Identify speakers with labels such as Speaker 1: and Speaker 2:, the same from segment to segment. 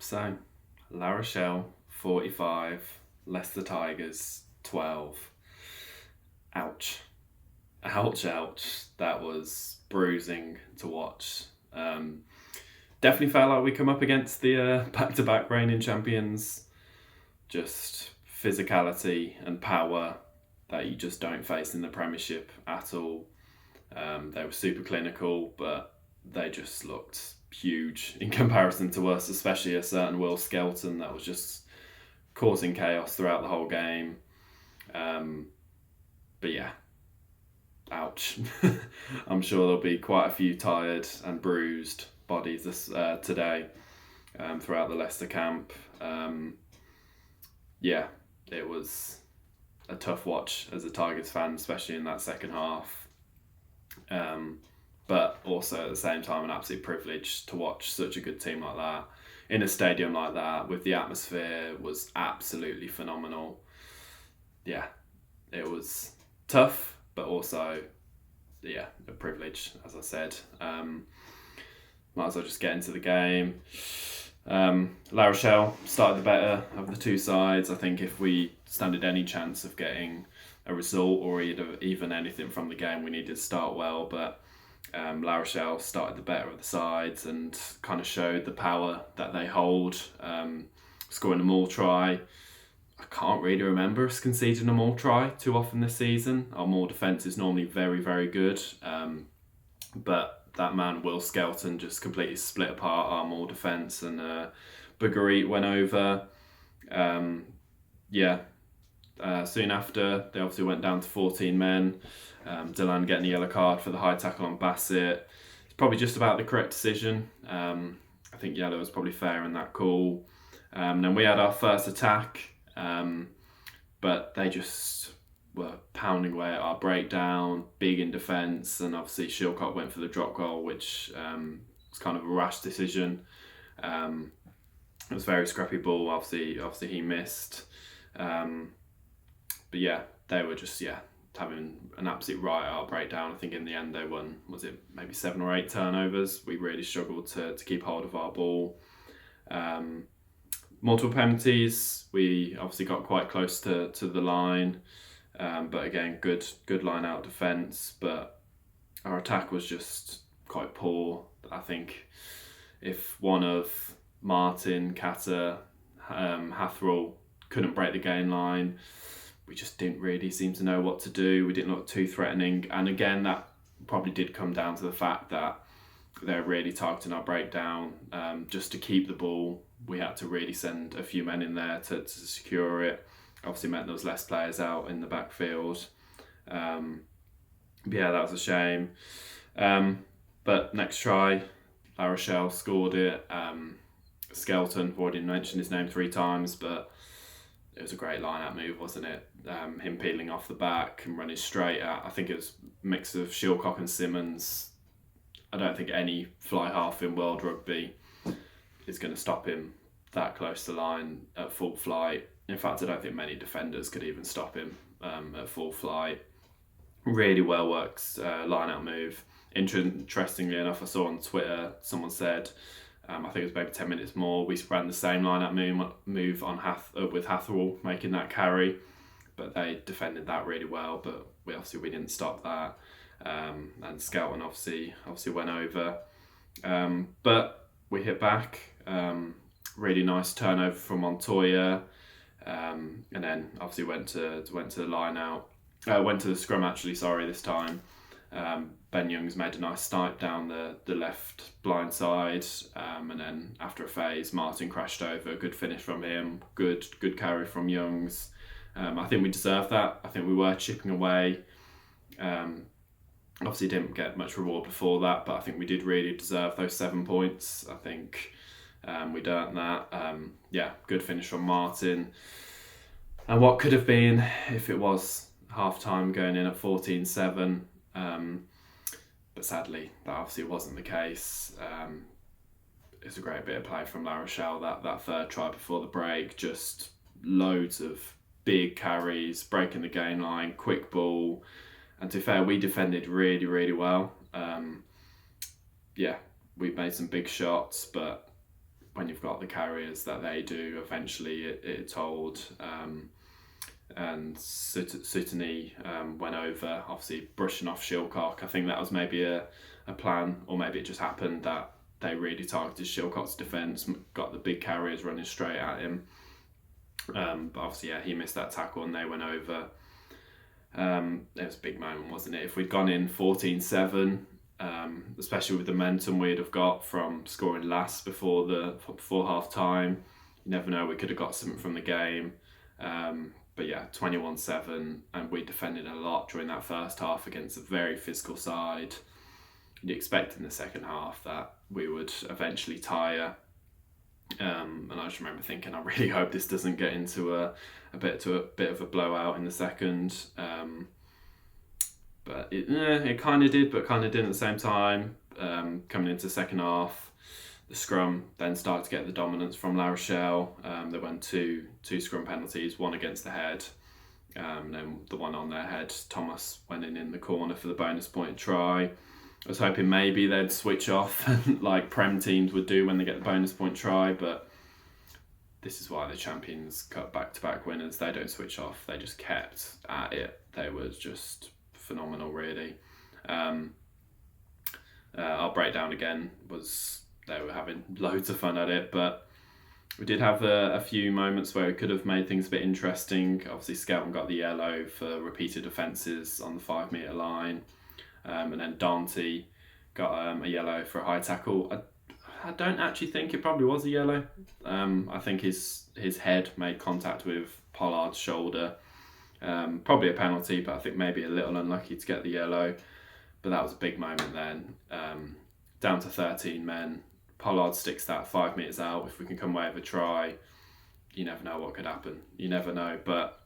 Speaker 1: So, La Rochelle 45, Leicester Tigers 12. Ouch. Ouch, ouch. That was bruising to watch. Um, Definitely felt like we come up against the back-to-back reigning champions. Just physicality and power that you just don't face in the Premiership at all. They were super clinical, but they just looked huge in comparison to us, especially a certain Will Skelton that was just causing chaos throughout the whole game. But yeah, ouch. I'm sure there'll be quite a few tired and bruised bodies today throughout the Leicester camp. Yeah, it was a tough watch as a Tigers fan, especially in that second half. But also at the same time, an absolute privilege to watch such a good team like that in a stadium like that with the atmosphere was absolutely phenomenal. Yeah, it was tough, but also, yeah, a privilege, as I said. Might as well just get into the game. La Rochelle started the better of the two sides. I think if we standed any chance of getting a result or even anything from the game, we needed to start well. But La Rochelle started the better of the sides and kind of showed the power that they hold, scoring a maul try. I can't really remember us conceding a maul try too often this season. Our maul defence is normally very, very good. But that man, Will Skelton, just completely split apart our maul defence and Bougarit went over. Soon after, they obviously went down to 14 men. Delan getting a yellow card for the high tackle on Bassett. It's probably just about the correct decision. I think yellow was probably fair in that call. Then we had our first attack, but they just were pounding away at our breakdown, big in defence, and obviously Shilcock went for the drop goal, which was kind of a rash decision. It was a very scrappy ball. Obviously he missed. But yeah, they were just having an absolute riot out breakdown. I think in the end they won, was it maybe 7 or 8 turnovers? We really struggled to keep hold of our ball. Multiple penalties. We obviously got quite close to the line. But again, good line out defence. But our attack was just quite poor. I think if one of Martin, Kata, Hatherall couldn't break the gain line, we just didn't really seem to know what to do. We didn't look too threatening. And again, that probably did come down to the fact that they're really targeting our breakdown. Just to keep the ball, we had to really send a few men in there to secure it. Obviously meant there was less players out in the backfield. That was a shame. But next try, La Rochelle scored it. Skelton, I've already mentioned his name 3 times, but it was a great line-out move, wasn't it? Him peeling off the back and running straight at, I think it was a mix of Shilcock and Simmons. I don't think any fly half in world rugby is going to stop him that close to the line at full flight. In fact, I don't think many defenders could even stop him at full flight. Really well worked line-out move. Interestingly enough, I saw on Twitter someone said, I think it was maybe 10 minutes more, we ran the same line-out move on with Hatherall making that carry, but they defended that really well. But we didn't stop that, and Skelton obviously went over, but we hit back. Really nice turnover from Montoya. And then obviously went to the line out. Went to the scrum actually. Sorry, this time. Ben Youngs made a nice snipe down the left blind side, and then after a phase, Martin crashed over. Good finish from him. Good carry from Youngs. I think we deserved that. I think we were chipping away. Obviously didn't get much reward before that, but I think we did really deserve those 7 points. I think we'd earned that. Good finish from Martin. And what could have been if it was half-time going in at 14-7. But sadly, that obviously wasn't the case. It's a great bit of play from La Rochelle, that third try before the break. Just loads of big carries, breaking the gain line, quick ball. And to be fair, we defended really, really well. We made some big shots, but when you've got the carriers that they do, eventually it told. And Suttoney went over, obviously brushing off Shilcock. I think that was maybe a plan, or maybe it just happened that they really targeted Shilcock's defence, got the big carriers running straight at him. But obviously, he missed that tackle and they went over. It was a big moment, wasn't it? If we'd gone in 14-7, especially with the momentum we'd have got from scoring last before half time, you never know, we could have got something from the game. But 21-7, and we defended a lot during that first half against a very physical side. You'd expect in the second half that we would eventually tire. And I just remember thinking, I really hope this doesn't get into a bit of a blowout in the second. But it kind of did, but kind of didn't at the same time. Coming into the second half, the scrum then started to get the dominance from La Rochelle. There went two scrum penalties, one against the head, and then the one on their head. Thomas went in the corner for the bonus point try. I was hoping maybe they'd switch off like Prem teams would do when they get the bonus point try, but this is why the champions cut back-to-back winners. They don't switch off, they just kept at it. They were just phenomenal, really. Our breakdown again was they were having loads of fun at it, but we did have a few moments where we could have made things a bit interesting. Obviously, Skelton got the yellow for repeated offences on the 5 metre line, and then Dante got a yellow for a high tackle. I don't actually think it probably was a yellow. I think his head made contact with Pollard's shoulder. Probably a penalty, but I think maybe a little unlucky to get the yellow. But that was a big moment then. Down to 13 men. Pollard sticks that 5 metres out. If we can come away with a try, you never know what could happen. You never know. But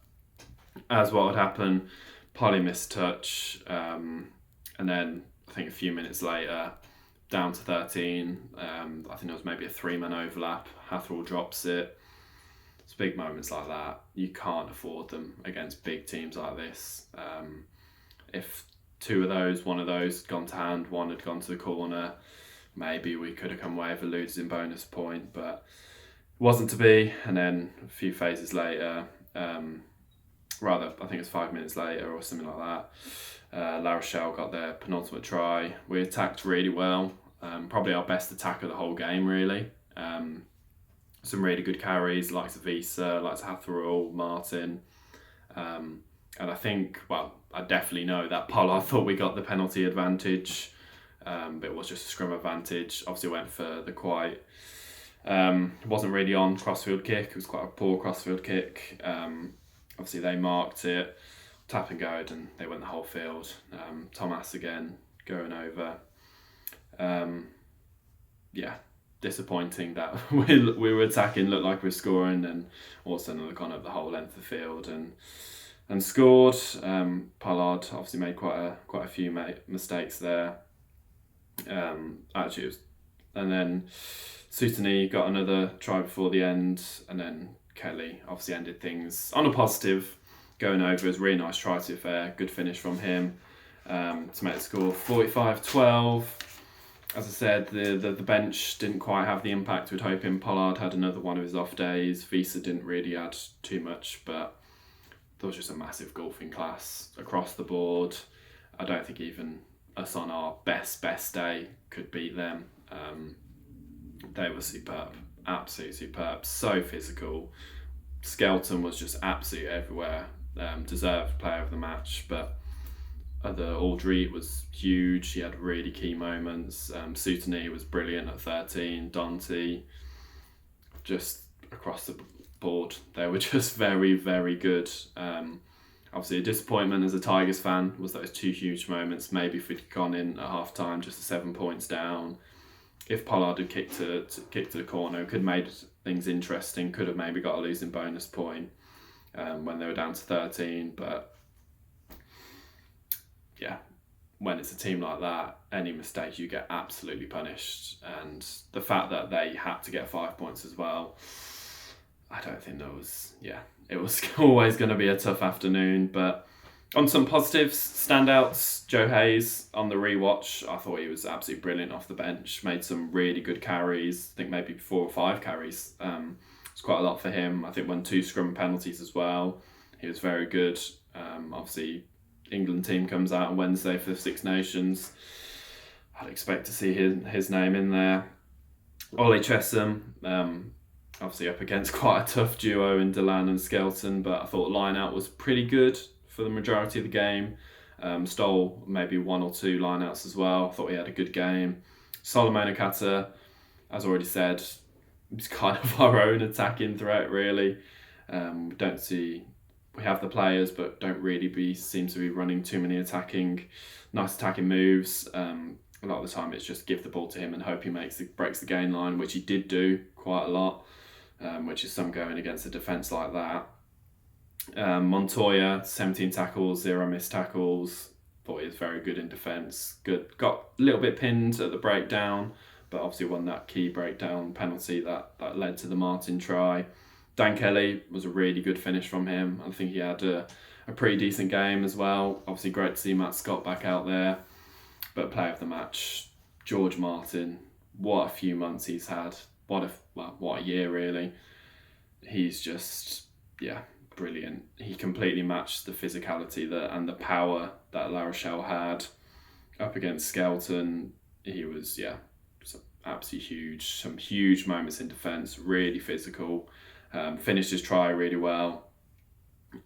Speaker 1: as what would happen, Polly missed touch. And then I think a few minutes later, down to 13. I think there was maybe a 3-man overlap. Hathaway drops it. It's big moments like that. You can't afford them against big teams like this. If one of those had gone to hand, one had gone to the corner, maybe we could have come away with a losing bonus point, but it wasn't to be. And then a few phases later, I think it was 5 minutes later or something like that, La Rochelle got their penultimate try. We attacked really well, probably our best attack of the whole game, really. Some really good carries, likes of Visa, likes of Hathaway, Martin. And I think, I definitely know that Pollard thought we got the penalty advantage, but it was just a scrum advantage. Obviously went for the quite, wasn't really on crossfield kick. It was quite a poor crossfield kick. Obviously they marked it, tap and go, and they went the whole field. Thomas again going over. Disappointing that we were attacking, looked like we were scoring, and also another gone up the whole length of the field and scored. Pollard obviously made quite a few mistakes there. And then Suttoney got another try before the end, and then Kelly obviously ended things on a positive, going over. It was a really nice try, to be fair, good finish from him to make the score 45-12. As I said, the bench didn't quite have the impact we'd hoping. Pollard had another one of his off days. Visa didn't really add too much, but there was just a massive golfing class across the board. I don't think even us on our best day could beat them. They were superb, absolutely superb, so physical. Skelton was just absolutely everywhere. Deserved player of the match, but Aldreet was huge. He had really key moments. Suttoney was brilliant at 13. Dante, just across the board, they were just very, very good. Obviously a disappointment as a Tigers fan was those 2 huge moments. Maybe if we'd gone in at half time just 7 points down, if Pollard had kicked to the corner, could have made things interesting, could have maybe got a losing bonus point when they were down to 13. But when it's a team like that, any mistake you get absolutely punished. And the fact that they had to get 5 points as well, I don't think there was, it was always going to be a tough afternoon. But On some positives, standouts, Joe Hayes on the rewatch, I thought he was absolutely brilliant off the bench. Made some really good carries. I think maybe 4 or 5 carries. It's quite a lot for him. I think won 2 scrum penalties as well. He was very good. Obviously, England team comes out on Wednesday for the Six Nations. I'd expect to see his name in there. Ollie Chesham, obviously up against quite a tough duo in Delan and Skelton, but I thought line-out was pretty good for the majority of the game. Stole maybe 1 or 2 line-outs as well. I thought he had a good game. Solomon Akata, as already said, he's kind of our own attacking threat, really. We have the players, but don't really seem to be running too many nice attacking moves. A lot of the time it's just give the ball to him and hope he breaks the gain line, which he did do quite a lot, which is some going against a defence like that. Montoya, 17 tackles, 0 missed tackles. Thought he was very good in defence. Good. Got a little bit pinned at the breakdown, but obviously won that key breakdown penalty that led to the Martin try. Dan Kelly was a really good finish from him. I think he had a pretty decent game as well. Obviously great to see Matt Scott back out there. But player of the match, George Martin. What a few months he's had. What a year, really. He's just, brilliant. He completely matched the physicality and the power that La Rochelle had up against Skelton. He was, absolutely huge. Some huge moments in defence, really physical. Finished his try really well.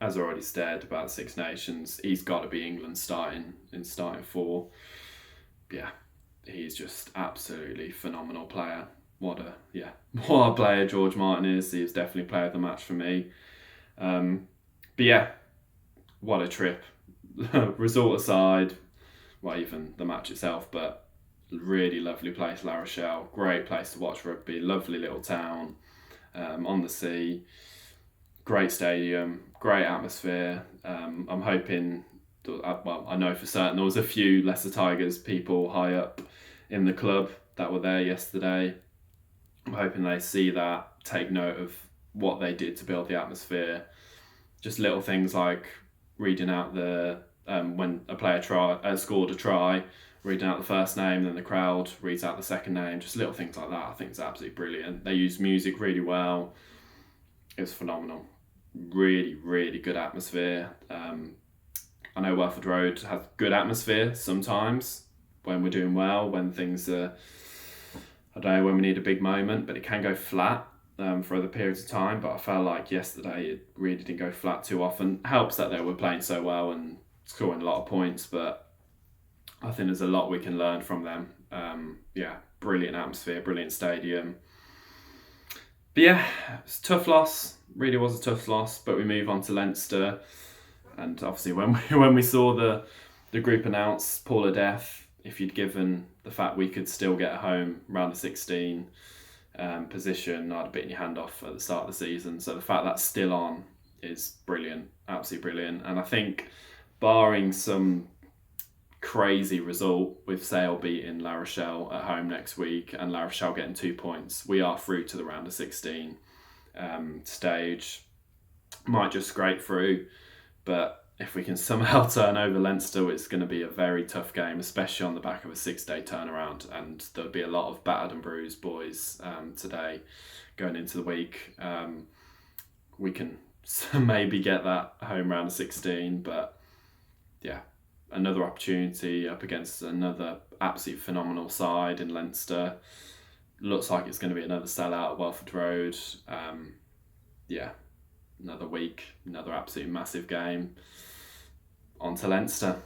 Speaker 1: As I already said about Six Nations, he's got to be England's starting 4. He's just absolutely phenomenal player. What a player George Martin is. He was definitely player of the match for me. What a trip. Result aside, even the match itself, but really lovely place, La Rochelle. Great place to watch rugby. Lovely little town on the sea. Great stadium. Great atmosphere. I'm hoping... I know for certain there was a few Leicester Tigers people high up in the club that were there yesterday. I'm hoping they see that, take note of what they did to build the atmosphere. Just little things like reading out when a player scored a try, reading out the first name, then the crowd reads out the second name. Just little things like that. I think it's absolutely brilliant. They used music really well. It was phenomenal. Really, really good atmosphere. I know Welford Road has good atmosphere sometimes when we're doing well, when things are, when we need a big moment, but it can go flat for other periods of time. But I felt like yesterday it really didn't go flat too often. Helps that they were playing so well and scoring a lot of points, but I think there's a lot we can learn from them. Brilliant atmosphere, brilliant stadium. But it's a tough loss. Really was a tough loss, but we move on to Leinster. And obviously when we saw the group announce Paula Death, if you'd given the fact we could still get home round the 16 position, I'd have bitten your hand off at the start of the season. So the fact that's still on is brilliant, absolutely brilliant. And I think barring some crazy result with Sale beating La Rochelle at home next week and La Rochelle getting 2 points, we are through to the round of 16 stage. Might just scrape through. But if we can somehow turn over Leinster, it's going to be a very tough game, especially on the back of a 6-day turnaround. And there'll be a lot of battered and bruised boys today going into the week. We can maybe get that home round of 16, but another opportunity up against another absolute phenomenal side in Leinster. Looks like it's going to be another sellout at Welford Road. Another week, another absolute massive game. On to Leinster.